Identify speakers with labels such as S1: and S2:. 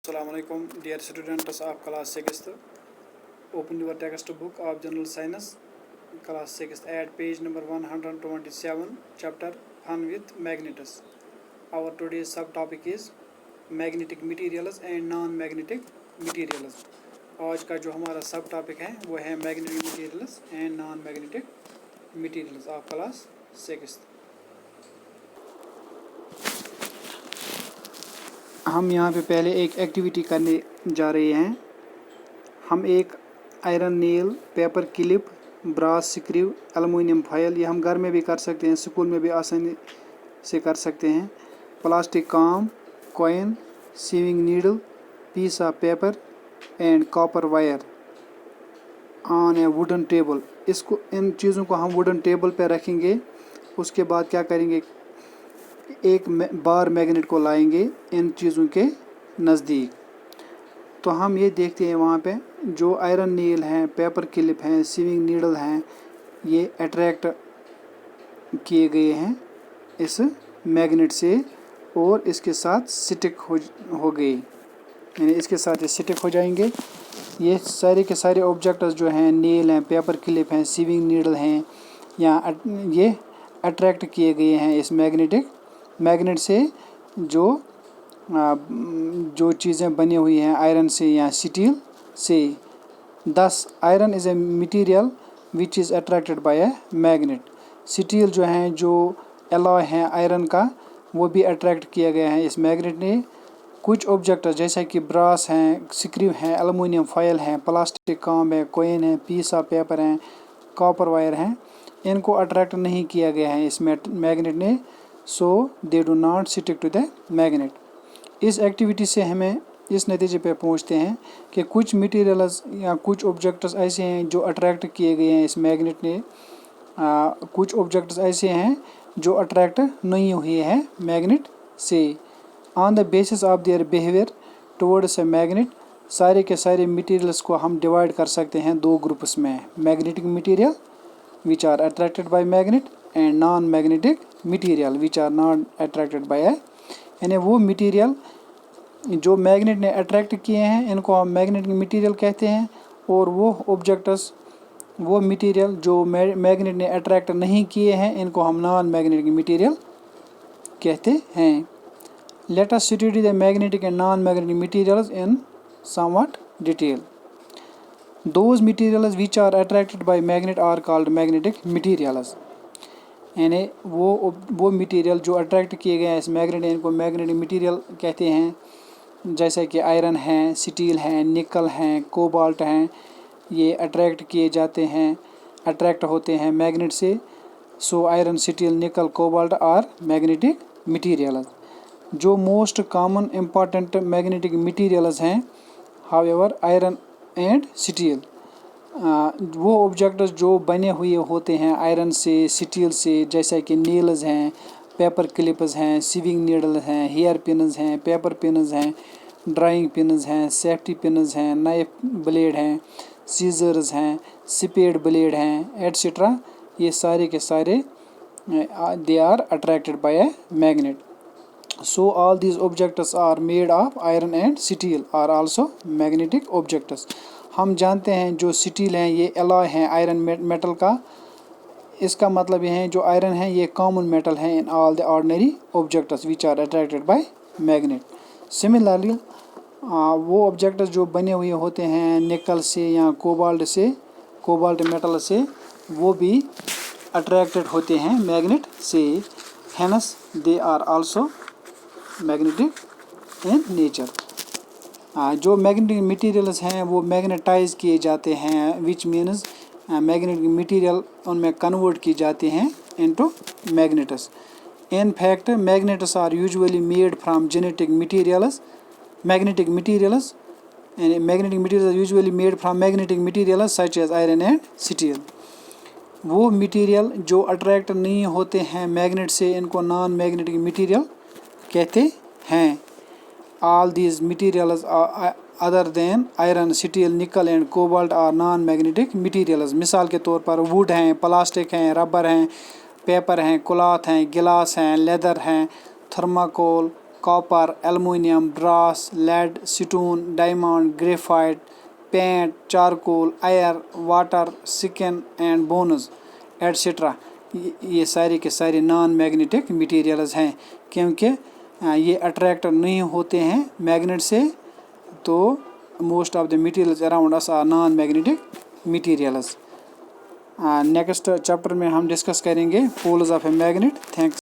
S1: Assalamualaikum dear students of class 6th. Open your textbook of General Science class 6th at page number 127 chapter Fun with Magnets. Our today's subtopic is magnetic materials and non-magnetic materials. आज का जो हमारा सब topic है वो है magnetic materials and non magnetic materials of class 6th. हम यहाँ पे पहले एक एक्टिविटी करने जा रहे हैं. हम एक iron nail, paper clip, brass screw, aluminium foil, ये हम घर में भी कर सकते हैं, स्कूल में भी आसानी से कर सकते हैं, plastic comb, coin, sewing needle, piece of paper and copper wire on a wooden table. इन चीज़ों को हम वुडन टेबल पे रखेंगे. उसके बाद क्या करेंगे, एक बार मैग्नेट को लाएंगे इन चीज़ों के नज़दीक. तो हम ये देखते हैं वहाँ पे जो आयरन नील हैं, पेपर क्लिप हैं, सीविंग नीडल हैं, ये अट्रैक्ट किए गए हैं इस मैग्नेट से और इसके साथ स्टिक हो गए, यानी इसके साथ ये स्टिक हो जाएंगे. ये सारे के सारे ऑब्जेक्ट्स जो हैं, नील हैं, पेपर क्लिप हैं, सीविंग नीडल हैं, या ये अट्रैक्ट किए गए हैं इस मैग्नेट से जो चीज़ें बनी हुई हैं आयरन से या स्टील से. दस iron is a material which is attracted by a magnet. Steel जो हैं, जो एलॉय हैं आयरन का, वो भी अट्रैक्ट किया गया है इस मैग्नेट ने. कुछ ऑब्जेक्ट जैसे कि ब्रास हैं, स्क्रू हैं, एल्युमिनियम फॉयल हैं, प्लास्टिक काम है, कॉइन है, पीस ऑफ पेपर हैं, कॉपर वायर हैं, इनको अट्रैक्ट नहीं किया गया है इस मैग्नेट ने. So they do not stick to the magnet. इस एक्टिविटी से हमें इस नतीजे पे पहुंचते हैं कि कुछ मटेरियल्स या कुछ ऑब्जेक्ट्स ऐसे हैं जो अट्रैक्ट किए गए हैं इस मैग्नेट ने. कुछ ऑब्जेक्ट्स ऐसे हैं जो अट्रैक्ट नहीं हुए हैं मैग्नेट से. On the basis of their behaviour towards a magnet, सारे के सारे मटेरियल्स को हम डिवाइड कर सकते हैं दो ग्रुप्स में, magnetic material which are attracted by magnet and non magnetic material which are not attracted by a. यानी वो मटेरियल जो मैग्नेट ने अट्रैक्ट किए हैं इनको हम मैग्नेटिक मटेरियल कहते हैं, और वो ऑब्जेक्ट्स, वो मटेरियल जो मैग्नेट ने अट्रैक्ट नहीं किए हैं इनको हम नॉन मैग्नेटिक मटेरियल कहते हैं. Let us study the magnetic and non magnetic materials in somewhat detail. Those materials which are attracted by magnet are called magnetic materials. यानी वो मटेरियल जो अट्रैक्ट किए गए हैं इस मैग्नेट, इनको मैग्नेटिक मटेरियल कहते हैं. जैसे कि आयरन हैं, स्टील हैं, निकल हैं, कोबाल्ट हैं, ये अट्रैक्ट किए जाते हैं, अट्रैक्ट होते हैं मैग्नेट से. सो आयरन, स्टील, निकल, कोबाल्ट आर मैग्नेटिक मटेरियल्स. जो most common important magnetic materials हैं, हाउएवर आयरन एंड स्टील, वो ऑब्जेक्ट्स जो बने हुए होते हैं आयरन से, स्टील से, जैसे कि नील्स हैं, पेपर क्लिप्स हैं, सीविंग नीडल्स हैं, हेयर पिन्स हैं, पेपर पिन्स हैं, ड्राइंग पिन्स हैं, सेफ्टी पिन्स हैं, नाइफ ब्लेड हैं, सीजर्स हैं, स्पेड ब्लेड हैं, एट्सेट्रा. ये सारे के सारे they are attracted by a magnet. So all these objects are made of iron and steel are also magnetic objects. हम जानते हैं जो स्टील हैं ये एलॉय हैं आयरन मेटल का. इसका मतलब ये है जो आयरन है ये कॉमन मेटल है in all the ordinary objects which are attracted by magnet. Similarly वो ऑब्जेक्ट्स जो बने हुए होते हैं निकल से या कोबाल्ट मेटल से, वो भी अट्रैक्टेड होते हैं मैग्नेट से. Hence they are also magnetic in nature. जो मैग्नेटिक मटेरियल्स हैं वो मैग्नेटाइज किए जाते हैं, विच मीन्स मैग्नेटिक मटेरियल उनमें कन्वर्ट की जाते हैं into magnets. In fact magnets are usually made from magnetic materials are usually made from magnetic materials such as iron and steel. वो मटेरियल जो अट्रैक्ट नहीं होते हैं मैग्नेट से इनको नॉन मैग्नेटिक मटेरियल कहते हैं. All these materials other than iron, steel, nickel and cobalt are non magnetic materials. मिसाल के तौर पर वुड हैं, प्लास्टिक हैं, रबर हैं, पेपर हैं, क्लॉथ हैं, गिलास हैं, लेदर हैं, thermocol, copper, aluminium, brass, lead, stone, diamond, graphite, paint, charcoal, air, water, skin and bones, etc. یہ سارے کے سارے نان میگنیٹک مٹیریلز ہیں کیونکہ یہ اٹریکٹ نہیں ہوتے ہیں میگنیٹ سے. تو most of the materials around us are non magnetic materials. Next chapter میں ہم ڈسکس کریں گے poles of a magnet. Thanks.